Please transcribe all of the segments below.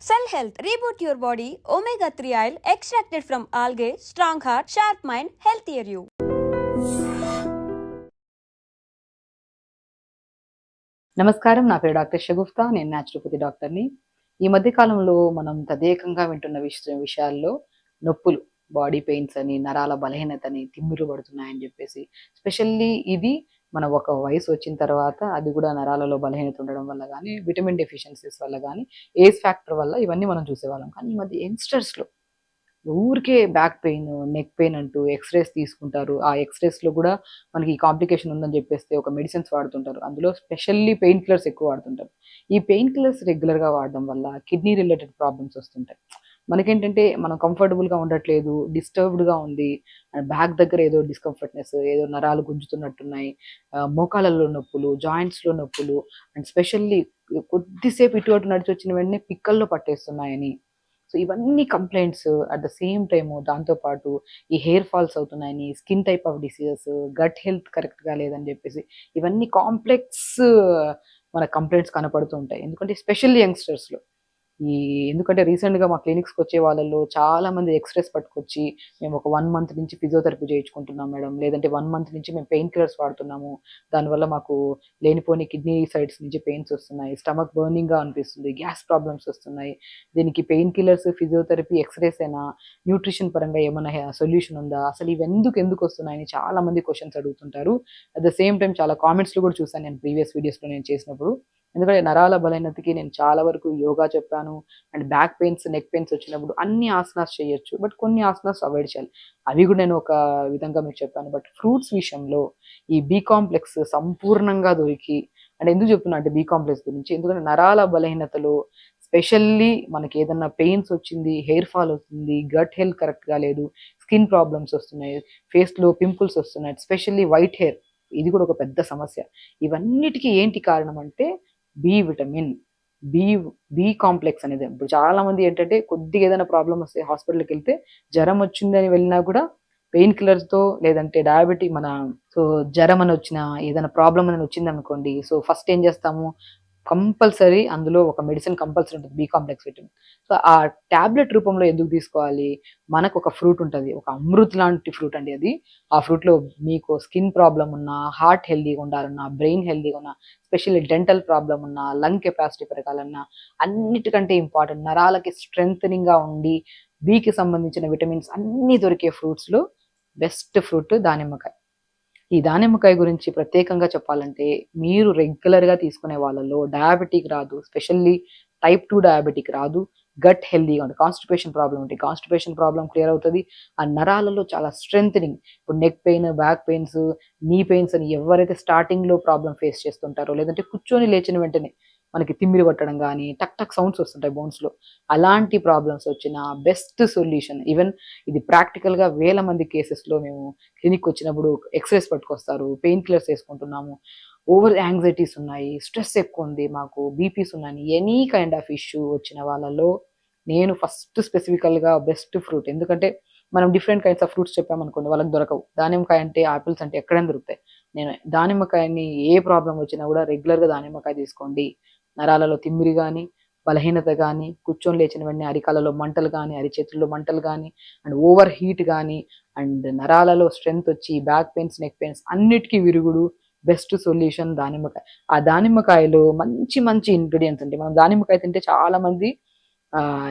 Cell Health, reboot your body, omega-3 oil extracted from algae, strong heart, sharp mind, healthier you. నమస్కారం, నా పేరు doctor Shagufta. నేను naturopathy డాక్టర్ని. ఈ మధ్య కాలంలో మనం తదేకంగా వింటున్న విషయాల్లో నొప్పులు, బాడీ పెయిన్స్ అని, నరాల బలహీనత అని, తిమ్మిర్లు పడుతున్నాయని చెప్పేసి, స్పెషల్లీ ఇది మన ఒక వయసు వచ్చిన తర్వాత అది కూడా నరాలలో బలహీనత ఉండడం వల్ల కానీ, విటమిన్ డెఫిషియన్సీస్ వల్ల కానీ, ఏజ్ ఫ్యాక్టర్ వల్ల ఇవన్నీ మనం చూసేవాళ్ళం. కానీ ఈ మధ్య యంగ్స్టర్స్లో ఊరికే బ్యాక్ పెయిన్, నెక్ పెయిన్ అంటూ ఎక్స్‌రేస్ తీసుకుంటారు. ఆ ఎక్స్‌రేస్‌లో గూడా మనకి కాంప్లికేషన్ ఉందని జెప్పేస్తే ఒక మెడిసిన్స్ వాడుతుంటారు. అందులో స్పెషల్లీ పెయిన్ కిల్లర్స్ ఎక్కువ వాడుతుంటారు. ఈ పెయిన్ కిల్లర్స్ రెగ్యులర్‌గా వాడడం వల్ల కిడ్నీ రిలేటెడ్ ప్రాబ్లమ్స్ వస్తుంటాయి. మనకేంటంటే మనం కంఫర్టబుల్‌గా ఉండట్లేదు, డిస్టర్బ్డ్‌గా ఉంది, బ్యాక్ దగ్గర ఏదో డిస్కంఫర్ట్‌నెస్, ఏదో నరాలు గుంజుతున్నట్టున్నాయి, మోకాళ్ళలో నొప్పులు, జాయింట్స్‌లో నొప్పులు అండ్ స్పెషల్లీ కొద్దిసేపు ఇటు అటు నడిచొచ్చిన వెంటనే పిక్కల్లో పట్టేస్తున్నాయని. సో ఇవన్నీ complaints at the same time దాంతో పాటు ఈ హెయిర్ ఫాల్స్ అవుతున్నాయని, skin type of diseases, gut health కరెక్ట్‌గా లేదని జెప్పేసి ఇవన్నీ కాంప్లెక్స్ మన కంప్లెయింట్స్ కనపడుతూ ఉంటాయి. ఎందుకంటే స్పెషల్లీ యంగ్‌స్టర్స్‌లో. ఎందుకంటే రీసెంట్‌గా మా క్లినిక్స్‌కొచ్చే వాళ్ళలో చాలామంది ఎక్స్‌రేస్ పట్టుకొచ్చి, మేము ఒక 1 మంత్ నుంచి ఫిజియోథెరపీ చేయించుకుంటున్నాం మేడం. లేదంటే 1 మంత్ నుంచి మేము పెయిన్ కిల్లర్స్ వాడుతున్నాము. దానివల్ల మాకు లేనిపోని కిడ్నీ సైడ్స్ నుంచి పెయిన్స్ వస్తున్నాయి. స్టమక్ బర్నింగ్‌గా అనిపిస్తుంది. గ్యాస్ ప్రాబ్లమ్స్ వస్తున్నాయి. దీనికి పెయిన్ కిల్లర్స్, ఫిజియోథెరపీ, ఎక్స్‌రేసేనా? న్యూట్రిషన్ పరంగా ఏమన్నా సొల్యూషన్ ఉందా? అసలు ఎందుకు వస్తున్నాయని చాలామంది క్వెషన్స్ అడుగుతుంటారు. అట్ ద సేమ్ టైమ్ చాలా కామెంట్స్‌లో కూడా చూసాను నేను ప్రీవియస్ వీడియోస్‌లో నేను చేసినప్పుడు. ఎందుకంటే నరాల బలహీనతకి నేను చాలా వరకు యోగా చెప్పాను. And back pains, neck pains వచ్చినప్పుడు అన్ని ఆసనాస్ చేయొచ్చు. బట్ కొన్ని ఆసనాస్ అవాయిడ్ చేయాలి. అవి కూడా నేను ఒక విధంగా మీకు చెప్పాను. బట్ ఫ్రూట్స్ విషయంలో ఈ బి కాంప్లెక్స్ సంపూర్ణంగా దొరికి, అంటే ఎందుకు చెప్తున్నా అంటే బి కాంప్లెక్స్ గురించి, ఎందుకంటే నరాల బలహీనతలో స్పెషల్లీ మనకి ఏదన్నా పెయిన్స్ వచ్చింది, హెయిర్ ఫాల్ అవుతుంది, గట్ హెల్త్ కరెక్ట్‌గా లేదు, స్కిన్ ప్రాబ్లమ్స్ వస్తున్నాయి, ఫేస్‌లో పింపుల్స్ వస్తున్నాయి, స్పెషల్లీ వైట్ హెయిర్, ఇది కూడా ఒక పెద్ద సమస్య. ఇవన్నిటికి ఏంటి కారణం అంటే B vitamin, B B complex అనేది. ఇప్పుడు చాలా మంది ఏంటంటే కొద్దిగా ఏదైనా ప్రాబ్లమ్ వస్తే హాస్పిటల్‌కి వెళ్తే, జ్వరం వచ్చిందని వెళ్ళినా కూడా పెయిన్ కిల్లర్స్‌తో, లేదంటే డయాబెటిక్ సో జ్వరం అని వచ్చినా, ఏదైనా ప్రాబ్లమ్ అని వచ్చిందనుకోండి, సో ఫస్ట్ ఏం చేస్తాము, కంపల్సరీ అందులో ఒక మెడిసిన్ కంపల్సరీ ఉంటుంది, బి కాంప్లెక్స్ విటమిన్. సో ఆ టాబ్లెట్ రూపంలో ఎందుకు తీసుకోవాలి? మనకు ఒక ఫ్రూట్ ఉంటది. ఒక అమృత్ లాంటి ఫ్రూట్ అండి అది. ఆ ఫ్రూట్‌లో మీకు స్కిన్ ప్రాబ్లమ్ ఉన్నా, హార్ట్ హెల్తీగా ఉండాలన్నా, బ్రెయిన్ హెల్తీగా ఉన్నా, స్పెషల్లీ డెంటల్ ప్రాబ్లమ్ ఉన్నా, లంగ్ కెపాసిటీ పెరగాలన్నా, అన్నిటికంటే ఇంపార్టెంట్ నరాలకి స్ట్రెంథెనింగ్‌గా ఉండి, బికి సంబంధించిన విటమిన్స్ అన్నీ దొరికే ఫ్రూట్స్‌లో బెస్ట్ ఫ్రూట్ దానిమ్మకాయ. ఈ దానిమ్మకాయ గురించి ప్రత్యేకంగా చెప్పాలంటే, మీరు రెగ్యులర్‌గా తీసుకునే వాళ్ళలో డయాబెటిక్ రాదు. స్పెషల్లీ టైప్ 2 డయాబెటిక్ రాదు. గట్ హెల్తీగా ఉంటది. కాన్‌స్టిపేషన్ ప్రాబ్లమ్ ఉంటే కాన్‌స్టిపేషన్ ప్రాబ్లమ్ క్లియర్ అవుతది. ఆ నరాలలో చాలా స్ట్రెంథెనింగ్, ఇప్పుడు neck pain, back pains, knee pains అని ఎవరైతే స్టార్టింగ్‌లో ప్రాబ్లమ్ ఫేస్ చేస్తుంటారో, లేదంటే కూర్చొని లేచిన వెంటనే మనకి తిమ్మిరి పట్టడం గానీ, టక్ టక్ సౌండ్స్ వస్తుంటాయి బోన్స్‌లో. అలాంటి ప్రాబ్లమ్స్ వచ్చిన బెస్ట్ సొల్యూషన్, ఈవెన్ ఇది ప్రాక్టికల్‌గా వేల మంది కేసెస్‌లో మేము క్లినిక్ వచ్చినప్పుడు ఎక్స్‌రేస్ పట్టుకొస్తారు. పెయిన్ కిల్లర్స్ ఏసుకుంటున్నాము. ఓవర్ యాంగ్జైటీస్ ఉన్నాయి. స్ట్రెస్ ఎక్కువుంది మాకు. బీపీస్ ఉన్నాయి. ఎనీ కైండ్ ఆఫ్ ఇష్యూ వచ్చిన వాళ్ళలో నేను ఫస్ట్ స్పెసిఫికల్‌గా బెస్ట్ ఫ్రూట్, ఎందుకంటే మనం డిఫరెంట్ కైండ్స్ ఆఫ్ ఫ్రూట్స్ చెప్పామనుకోండి వాళ్ళకి దొరకవు. దానిమ్మకాయ అంటే, ఆపిల్స్ అంటే ఎక్కడైనా దొరుకుతాయి. నేను దానిమ్మకాయని ఏ ప్రాబ్లమ్ వచ్చినా కూడా రెగ్యులర్‌గా దానిమ్మకాయ తీసుకోండి. నరాలలో తిమ్మిరి గాని, బలహీనత గాని, కూర్చొని లేచిన వెంటనే అరికాళ్ళలో మంటలు గాని, అరిచేతుల్లో మంటలు గాని, అండ్ ఓవర్ హీట్ గాని, అండ్ నరాలలో స్ట్రెంత్ వచ్చి బ్యాక్ పెయిన్స్, నెక్ పెయిన్స్ అన్నిటికి విరుగుడు బెస్ట్ సొల్యూషన్ దానిమ్మకాయ. ఆ దానిమ్మకాయలో మంచి మంచి ఇంగ్రీడియెంట్స్ ఉంటాయి. మనం దానిమ్మకాయ తింటే చాలా మంది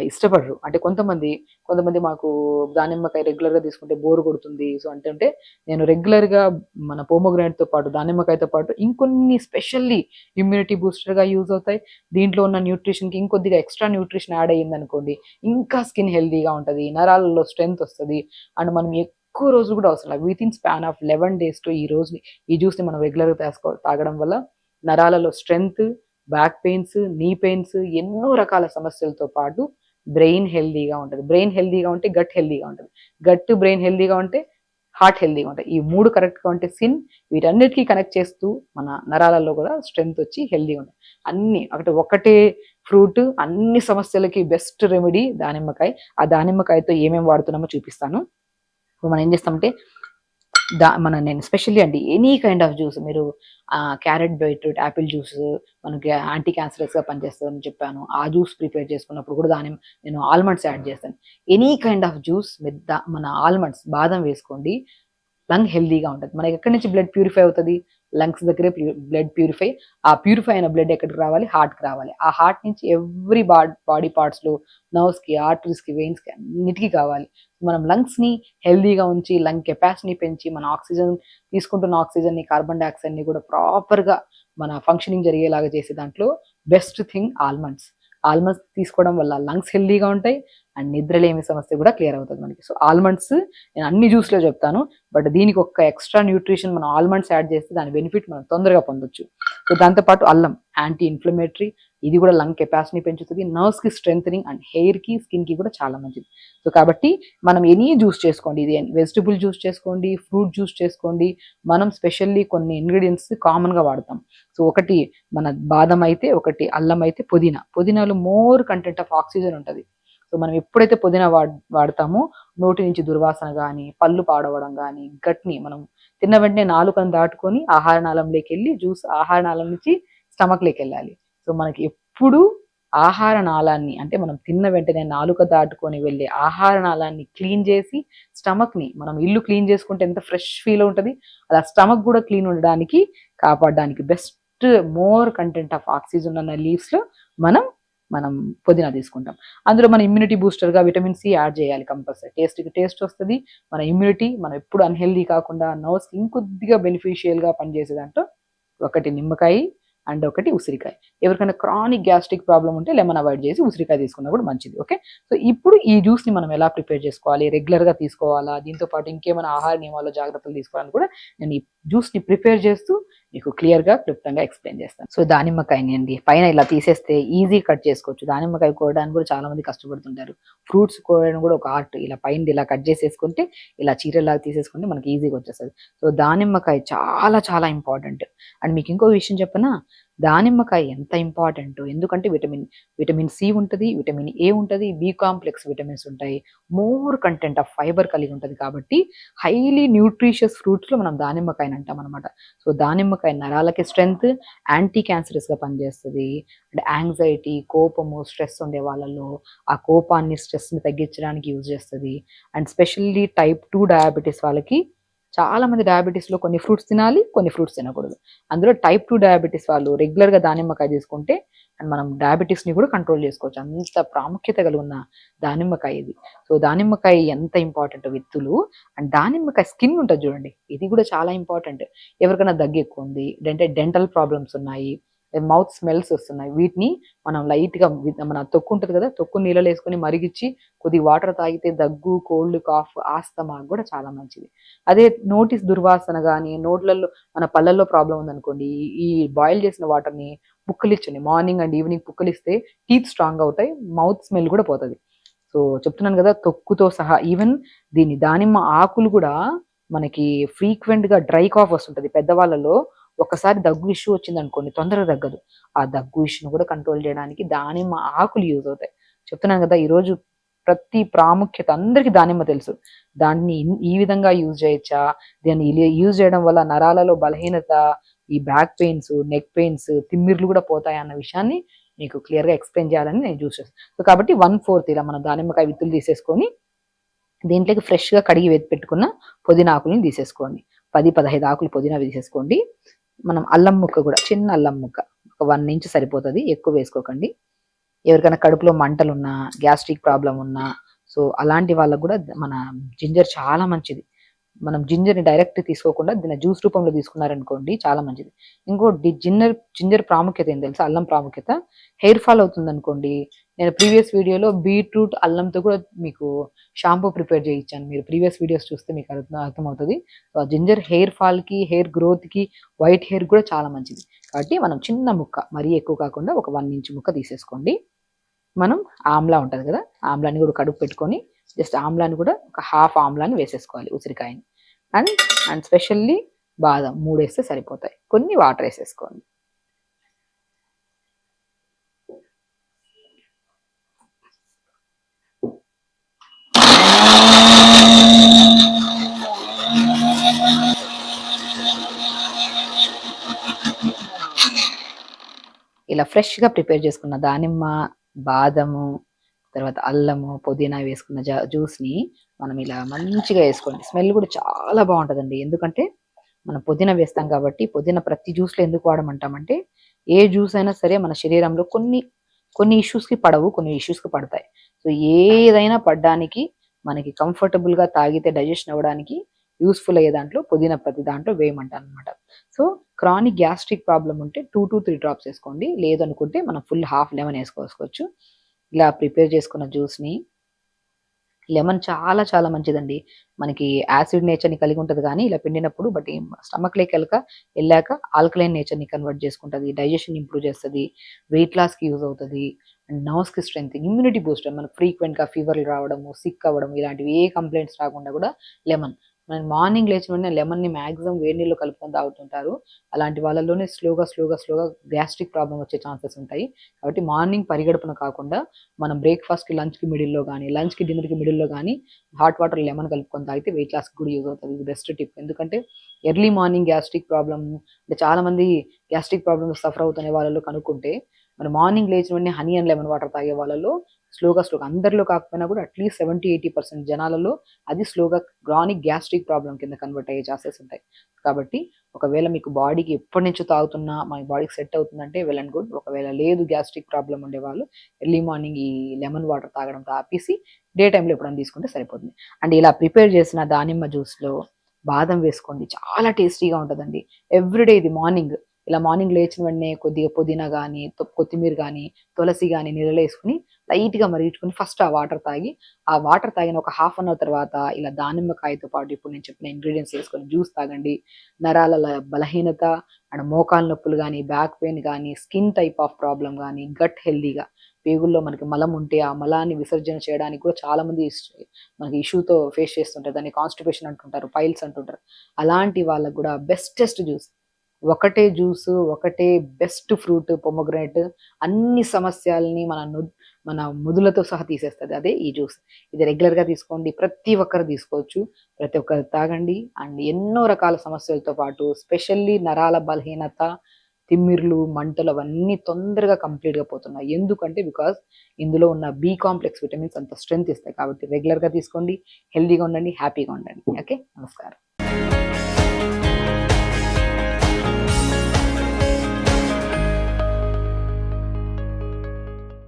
ఇష్టపడరు. అంటే కొంతమంది మాకు దానిమ్మకాయ రెగ్యులర్‌గా తీసుకుంటే బోర్ కొడుతుంది. సో అంటే నేను రెగ్యులర్‌గా మన పోమోగ్రానేట్‌తో పాటు, దానిమ్మకాయతో పాటు ఇంకొన్ని స్పెషల్లీ ఇమ్యూనిటీ బూస్టర్‌గా యూజ్ అవుతాయి. దీంట్లో ఉన్న న్యూట్రిషన్‌కి ఇంకొద్దిగా ఎక్స్‌ట్రా న్యూట్రిషన్ యాడ్ అయ్యిందనుకోండి, ఇంకా స్కిన్ హెల్తీగా ఉంటది. నరాలలో స్ట్రెంత్ వస్తది. అండ్ మనం ఎక్కువ రోజులు కూడా అవసరం లేదు. వితిన్ స్పాన్ ఆఫ్ 11 డేస్‌తో ఈ జ్యూస్‌ని మనం రెగ్యులర్‌గా తాగడం వల్ల నరాలలో strength, back pains, knee pains, ఎన్నో రకాల సమస్యలతో పాటు బ్రెయిన్ హెల్తీగా ఉంటది. బ్రెయిన్ హెల్తీగా ఉంటే గట్ హెల్తీగా ఉంటది. గట్, బ్రెయిన్ హెల్తీగా ఉంటే హార్ట్ హెల్తీగా ఉంటాయి. ఈ 3 కరెక్ట్‌గా ఉంటే వీటన్నిటికి కనెక్ట్ చేస్తూ మన నరాలలో కూడా స్ట్రెంత్ వచ్చి హెల్తీగా ఉంటాయి. అన్నీ ఒకటే ఫ్రూట్ అన్ని సమస్యలకి బెస్ట్ రెమెడీ దానిమ్మకాయ. ఆ దానిమ్మకాయతో ఏమేమి వాడుతున్నామో చూపిస్తాను. ఇప్పుడు మనం ఏం చేస్తామంటే, నేను ఎస్పెషల్లీ అండి ఎనీ కైండ్ ఆఫ్ జ్యూస్ మీరు క్యారెట్ బీట్రూట్ యాపిల్ జ్యూస్ మనకి యాంటీ క్యాన్సరస్గా పనిచేస్తుందని చెప్పాను. ఆ జ్యూస్ ప్రిపేర్ చేసుకున్నప్పుడు కూడా నేను ఆల్మండ్స్ యాడ్ చేస్తాను. ఎనీ కైండ్ ఆఫ్ జ్యూస్ మన ఆల్మండ్స్ బాదం వేసుకోండి, లంగ్ హెల్దీగా ఉంటుంది. మనకి ఎక్కడి నుంచి బ్లడ్ ప్యూరిఫై అవుతుంది? లంగ్స్ దగ్గరే బ్లడ్ ప్యూరిఫై. ఆ ప్యూరిఫై అయిన బ్లడ్ ఎక్కడికి రావాలి? హార్ట్కి రావాలి. ఆ హార్ట్ నుంచి ఎవ్రీ బాడీ పార్ట్స్లో నర్వ్స్కి, ఆర్టరీస్కి, వెయిన్స్కి అన్నిటికీ కావాలి. మనం లంగ్స్ని హెల్దీగా ఉంచి లంగ్ కెపాసిటీని పెంచి మన ఆక్సిజన్ తీసుకుంటున్న ఆక్సిజన్ని, కార్బన్ డైఆక్సైడ్ని కూడా ప్రాపర్గా మన ఫంక్షనింగ్ జరిగేలాగా చేసే దాంట్లో బెస్ట్ థింగ్ ఆల్మండ్స్. ఆల్మండ్స్ తీసుకోవడం వల్ల లంగ్స్ హెల్దీగా ఉంటాయి అండ్ నిద్రలేమి సమస్య కూడా క్లియర్ అవుతుంది మనకి. సో ఆల్మండ్స్ నేను అన్ని జ్యూస్లో చెప్తాను, బట్ దీనికి ఒక ఎక్స్ట్రా న్యూట్రిషన్ మనం ఆల్మండ్స్ యాడ్ చేస్తే దాని బెనిఫిట్ మనం తొందరగా పొందొచ్చు. సో దాంతోపాటు అల్లం యాంటీ ఇన్ఫ్లమేటరీ, ఇది కూడా లంగ్ కెపాసిటీ పెంచుతుంది, నర్వ్స్కి స్ట్రెంథనింగ్ అండ్ హెయిర్కి, స్కిన్కి కూడా చాలా మంచిది. సో కాబట్టి మనం ఎనీ జ్యూస్ చేసుకోండి, ఇది వెజిటబుల్ జ్యూస్ చేసుకోండి, ఫ్రూట్ జ్యూస్ చేసుకోండి, మనం స్పెషల్లీ కొన్ని ఇంగ్రీడియంట్స్ కామన్గా వాడతాం. సో ఒకటి మన బాదం అయితే, ఒకటి అల్లం అయితే, పుదీనాలో మోర్ కంటెంట్ ఆఫ్ ఆక్సిజన్ ఉంటుంది. సో మనం ఎప్పుడైతే పుదీనా వాడతామో నోటి నుంచి దుర్వాసన కానీ, పళ్ళు పాడవడం కానీ, గట్ని మనం తిన్న వెంటనే నాలుకను దాటుకొని ఆహార నాళంలోకి వెళ్ళి జ్యూస్ ఆహార నాళం నుంచి స్టమక్లోకి వెళ్ళాలి. సో మనకి ఎప్పుడు ఆహార నాళాన్ని అంటే మనం తిన్న వెంటనే నాలుక దాటుకొని వెళ్ళే ఆహార నాళాన్ని క్లీన్ చేసి స్టమక్ని మనం ఇల్లు క్లీన్ చేసుకుంటే ఎంత ఫ్రెష్ ఫీల్ ఉంటుంది, అలా స్టమక్ కూడా క్లీన్ ఉండడానికి కాపాడడానికి best more content of oxygen ఉన్న లీవ్స్లో మనం పుదీనా తీసుకుంటాం. అందులో మన ఇమ్యూనిటీ బూస్టర్గా విటమిన్ సి యాడ్ చేయాలి కంపల్సరీ. టేస్ట్ వస్తుంది, మన ఇమ్యూనిటీ మనం ఎప్పుడు అన్హెల్దీ కాకుండా నర్వ్స్కి ఇంకొద్దిగా బెనిఫిషియల్గా పనిచేసే దాంట్లో ఒకటి నిమ్మకాయ అండ్ ఒకటి ఉసిరికాయ. ఎవరికైనా క్రానిక్ గ్యాస్ట్రిక్ ప్రాబ్లం ఉంటే లెమన్ అవాయిడ్ చేసి ఉసిరికాయ తీసుకున్నా కూడా మంచిది. ఓకే, సో ఇప్పుడు ఈ జ్యూస్ని మనం ఎలా ప్రిపేర్ చేసుకోవాలి, రెగ్యులర్గా తీసుకోవాలా, దీంతో పాటు ఇంకేమైనా ఆహార నియమాల్లో జాగ్రత్తలు తీసుకోవాలని కూడా నేను ఈ జ్యూస్ని ప్రిపేర్ చేస్తూ మీకు క్లియర్గా క్లుప్తంగా ఎక్స్ప్లెయిన్ చేస్తాను. సో దానిమ్మకాయని అండి పైన ఇలా తీసేస్తే ఈజీ కట్ చేసుకోవచ్చు. దానిమ్మకాయ కోయడానికి కూడా చాలా మంది కష్టపడుతుంటారు. ఫ్రూట్స్ కోయడం కూడా ఒక ఆర్ట్. ఇలా పైన ఇలా కట్ చేసేసుకుంటే ఇలా చీరలాగా తీసేసుకుంటే మనకి ఈజీగా వచ్చేస్తుంది. సో దానిమ్మకాయ చాలా చాలా ఇంపార్టెంట్. అండ్ మీకు ఇంకో విషయం చెప్పనా, దానిమ్మకాయ ఎంత ఇంపార్టెంట్ ఎందుకంటే విటమిన్ సి ఉంటుంది, విటమిన్ ఏ ఉంటుంది, బి కాంప్లెక్స్ విటమిన్స్ ఉంటాయి, మోర్ కంటెంట్ ఆఫ్ ఫైబర్ కలిగి ఉంటుంది. కాబట్టి హైలీ న్యూట్రిషియస్ ఫ్రూట్స్లో మనం దానిమ్మకాయని అంటాం అనమాట. సో దానిమ్మకాయ నరాలకి స్ట్రెంగ్త్, యాంటీ క్యాన్సరస్గా పనిచేస్తుంది. అండ్ యాంగ్జైటీ, కోపము, స్ట్రెస్ ఉండే వాళ్ళలో ఆ కోపాన్ని, స్ట్రెస్ని తగ్గించడానికి యూజ్ చేస్తుంది. అండ్ స్పెషల్లీ టైప్ 2 డయాబెటీస్ వాళ్ళకి, చాలా మంది డయాబెటీస్లో కొన్ని ఫ్రూట్స్ తినాలి, కొన్ని ఫ్రూట్స్ తినకూడదు. అందులో టైప్ 2 డయాబెటీస్ వాళ్ళు రెగ్యులర్గా దానిమ్మకాయ తీసుకుంటే అండ్ మనం డయాబెటీస్ని కూడా కంట్రోల్ చేసుకోవచ్చు. అంత ప్రాముఖ్యత కలిగిన దానిమ్మకాయ ఇది. సో దానిమ్మకాయ ఎంత ఇంపార్టెంట్ విత్తులు. అండ్ దానిమ్మకాయ స్కిన్ ఉంటుంది చూడండి, ఇది కూడా చాలా ఇంపార్టెంట్. ఎవరికైనా దగ్గు ఎక్కువ ఉంది, డెంటల్ ప్రాబ్లమ్స్ ఉన్నాయి, మౌత్ స్మెల్స్ వస్తున్నాయి, వీటిని మనం లైట్గా మన తొక్కు ఉంటుంది కదా, తొక్కు నీళ్ళలో వేసుకొని మరిగించి కొద్ది వాటర్ తాగితే దగ్గు, కోల్డ్, కాఫ్, ఆస్తమా కూడా చాలా మంచిది. అదే నోటీస్ దుర్వాసన కానీ, నోట్లలో మన పళ్ళల్లో ప్రాబ్లం ఉందనుకోండి, ఈ బాయిల్ చేసిన వాటర్ని పుక్కలిచ్చండి. మార్నింగ్ అండ్ ఈవినింగ్ పుక్కలిస్తే టీత్ స్ట్రాంగ్ అవుతాయి, మౌత్ స్మెల్ కూడా పోతుంది. సో చెప్తున్నాను కదా, తొక్కుతో సహా ఈవెన్ దానిమ్మ ఆకులు కూడా మనకి ఫ్రీక్వెంట్గా డ్రై కాఫ్ వస్తుంటుంది పెద్దవాళ్ళలో. ఒకసారి దగ్గు ఇష్యూ వచ్చింది అనుకోండి, తొందరగా తగ్గదు. ఆ దగ్గు ఇష్యూని కూడా కంట్రోల్ చేయడానికి దానిమ్మ ఆకులు యూజ్ అవుతాయి. చెప్తున్నాను కదా, ఈరోజు ప్రతి ప్రాముఖ్యత అందరికీ దానిమ్మ తెలుసు. దాన్ని ఈ విధంగా యూజ్ చేయొచ్చా, దాన్ని యూజ్ చేయడం వల్ల నరాలలో బలహీనత, ఈ బ్యాక్ పెయిన్స్, నెక్ పెయిన్స్, తిమ్మిర్లు కూడా పోతాయి అన్న విషయాన్ని మీకు క్లియర్గా ఎక్స్ప్లెయిన్ చేయాలని నేను చూస్ చేస్తాను. సో కాబట్టి 1/4 ఇలా మన దానిమ్మకాయ విత్తులు తీసేసుకొని దీంట్లోకి ఫ్రెష్గా కడిగి పెట్టుకున్న పుదీనా ఆకులను తీసేసుకోండి. 10-15 ఆకులు పుదీనా తీసేసుకోండి. మనం అల్లం ముక్క కూడా, చిన్న అల్లం ముక్క ఒక 1 ఇంచ్ సరిపోతుంది, ఎక్కువ వేసుకోకండి. ఎవరికైనా కడుపులో మంటలు ఉన్నా, గ్యాస్ట్రిక్ ప్రాబ్లం ఉన్నా, సో అలాంటి వాళ్ళకు కూడా మన జింజర్ చాలా మంచిది. మనం జింజర్ని డైరెక్ట్ తీసుకోకుండా దీన్ని జ్యూస్ రూపంలో తీసుకున్నారనుకోండి చాలా మంచిది. ఇంకోటి జింజర్ ప్రాముఖ్యత ఏం తెలుసా, అల్లం ప్రాముఖ్యత. హెయిర్ ఫాల్ అవుతుంది అనుకోండి, నేను ప్రీవియస్ వీడియోలో బీట్రూట్ అల్లంతో కూడా మీకు షాంపూ ప్రిపేర్ చేయించాను. మీరు ప్రీవియస్ వీడియోస్ చూస్తే మీకు అర్థమవుతుంది. జింజర్ హెయిర్ ఫాల్కి, హెయిర్ గ్రోత్కి, వైట్ హెయిర్ కూడా చాలా మంచిది. కాబట్టి మనం చిన్న ముక్క, మరీ ఎక్కువ కాకుండా ఒక 1 ఇంచ్ ముక్క తీసేసుకోండి. మనం ఆమ్లా ఉంటుంది కదా, ఆమ్లాని కూడా కడుపు పెట్టుకొని జస్ట్ ఆమ్లాని కూడా ఒక హాఫ్ ఆమ్లాని వేసేసుకోవాలి, ఉసిరికాయని. అండ్ స్పెషల్లీ బాదం 3 వేస్తే సరిపోతాయి. కొన్ని వాటర్ వేసేసుకోండి. ఫ్రెష్గా ప్రిపేర్ చేసుకున్న దానిమ్మ, బాదము, తర్వాత అల్లము, పుదీనా వేసుకున్న జ్యూస్ని మనం ఇలా మంచిగా వేసుకోండి. స్మెల్ కూడా చాలా బాగుంటుందండి. ఎందుకంటే మనం పుదీనా వేస్తాం కాబట్టి, పుదీనా ప్రతి జ్యూస్లో ఎందుకు వాడమంటామంటే, ఏ జ్యూస్ అయినా సరే మన శరీరంలో కొన్ని కొన్ని ఇష్యూస్కి పడవు, కొన్ని ఇష్యూస్కి పడతాయి. సో ఏదైనా పడ్డానికి మనకి కంఫర్టబుల్గా తాగితే డైజెషన్ అవ్వడానికి యూస్ఫుల్ అయ్యే దాంట్లో పుదీనా ప్రతి దాంట్లో వేయమంటాను అనమాట. సో క్రానిక్ గ్యాస్ట్రిక్ ప్రాబ్లం ఉంటే 2 to 3 డ్రాప్స్ వేసుకోండి. లేదనుకుంటే మనం ఫుల్ హాఫ్ లెమన్ వేసుకోవచ్చు. ఇలా ప్రిపేర్ చేసుకున్న జ్యూస్ని, లెమన్ చాలా చాలా మంచిదండి. మనకి యాసిడ్ నేచర్ని కలిగి ఉంటుంది కానీ ఇలా పిండినప్పుడు, బట్ స్టమక్లోకి వెళ్ళాక ఆల్కలైన్ నేచర్ని కన్వర్ట్ చేసుకుంటుంది, డైజెషన్ ఇంప్రూవ్ చేస్తుంది, వెయిట్ లాస్కి యూజ్ అవుతుంది, అండ్ నర్వ్స్కి స్ట్రెంత్, ఇమ్యూనిటీ బూస్టర్. మనకు ఫ్రీక్వెంట్గా ఫీవర్లు రావడము, సిక్ అవ్వడం ఇలాంటివి ఏ కంప్లైంట్స్ రాకుండా కూడా లెమన్, మనం మార్నింగ్ లేచిన వెంటనే లెమన్ని మ్యాక్సిమం వేడి నీళ్ళు కలుపుకొని తాగుతుంటారు. అలాంటి వాళ్ళలోనే స్లోగా గ్యాస్ట్రిక్ ప్రాబ్లం వచ్చే ఛాన్సెస్ ఉంటాయి. కాబట్టి మార్నింగ్ పరిగడుపున కాకుండా మనం బ్రేక్ఫాస్ట్కి, లంచ్కి మిడిల్లో కానీ, లంచ్కి డిన్నర్కి మిడిల్లో కానీ హాట్ వాటర్ లెమన్ కలుపుకొని తాగితే వెయిట్ లాస్కి కూడా యూజ్ అవుతుంది. ఇది బెస్ట్ టిప్. ఎందుకంటే ఎర్లీ మార్నింగ్ గ్యాస్ట్రిక్ ప్రాబ్లమ్ అంటే చాలామంది గ్యాస్ట్రిక్ ప్రాబ్లమ్స్ సఫర్ అవుతున్న వాళ్ళలో కనుక్కుంటే, మన మార్నింగ్ లేచిన వెంటనే హనీ అండ్ లెమన్ వాటర్ తాగే వాళ్ళలో స్లోగా అందరిలో కాకపోయినా కూడా అట్లీస్ట్ 70-80% జనాలలో అది స్లోగా క్రానిక్ గ్యాస్ట్రిక్ ప్రాబ్లం కింద కన్వర్ట్ అయ్యే ఛాన్సెస్ ఉంటాయి. కాబట్టి ఒకవేళ మీకు బాడీకి ఎప్పటి నుంచో తాగుతున్నా మన బాడీకి సెట్ అవుతుందంటే వెల్ అండ్ గుడ్. ఒకవేళ లేదు గ్యాస్ట్రిక్ ప్రాబ్లం ఉండేవాళ్ళు ఎర్లీ మార్నింగ్ ఈ లెమన్ వాటర్ తాగడం ఆపేసి డే టైంలో ఎప్పుడైనా తీసుకుంటే సరిపోతుంది. అండ్ ఇలా ప్రిపేర్ చేసిన దానిమ్మ జ్యూస్లో బాదం వేసుకోండి, చాలా టేస్టీగా ఉంటుందండి. ఎవ్రీడే ఇది మార్నింగ్, ఇలా మార్నింగ్ లేచిన వెంటనే కొద్దిగా పుదీనా కానీ, కొత్తిమీర కానీ, తులసి కానీ నీళ్ళలో వేసుకుని లైట్గా మరిగించుకుని ఫస్ట్ ఆ వాటర్ తాగిన ఒక హాఫ్ అన్ అవర్ తర్వాత ఇలా దానిమ్మకాయతో పాటు ఇప్పుడు నేను చెప్పిన ఇంగ్రీడియంట్స్ వేసుకొని జ్యూస్ తాగండి. నరాల బలహీనత అండ్ మోకాలు నొప్పులు కానీ, బ్యాక్ పెయిన్ కానీ, స్కిన్ టైప్ ఆఫ్ ప్రాబ్లం కానీ, గట్ హెల్దీగా, పేగుల్లో మనకి మలం ఉంటే ఆ మలాన్ని విసర్జన చేయడానికి కూడా చాలా మంది మనకి ఇష్యూతో ఫేస్ చేస్తుంటారు. దాన్ని కాన్స్టిపేషన్ అంటుంటారు, పైల్స్ అంటుంటారు. అలాంటి వాళ్ళకు కూడా బెస్టెస్ట్ జ్యూస్, ఒకటే జ్యూసు, ఒకటే బెస్ట్ ఫ్రూట్ పొమోగ్రనేట్ అన్ని సమస్యల్ని మన ముదులతో సహా తీసేస్తుంది. అదే ఈ జ్యూస్. ఇది రెగ్యులర్గా తీసుకోండి, ప్రతి ఒక్కరు తీసుకోవచ్చు, ప్రతి ఒక్కరు తాగండి. అండ్ ఎన్నో రకాల సమస్యలతో పాటు స్పెషల్లీ నరాల బలహీనత, తిమ్మిర్లు, మంటలు అవన్నీ తొందరగా కంప్లీట్గా పోతున్నాయి. ఎందుకంటే బికాస్ ఇందులో ఉన్న బి కాంప్లెక్స్ విటమిన్స్ అంత స్ట్రెంత్ ఇస్తాయి. కాబట్టి రెగ్యులర్గా తీసుకోండి, హెల్దీగా ఉండండి, హ్యాపీగా ఉండండి. ఓకే, నమస్కారం.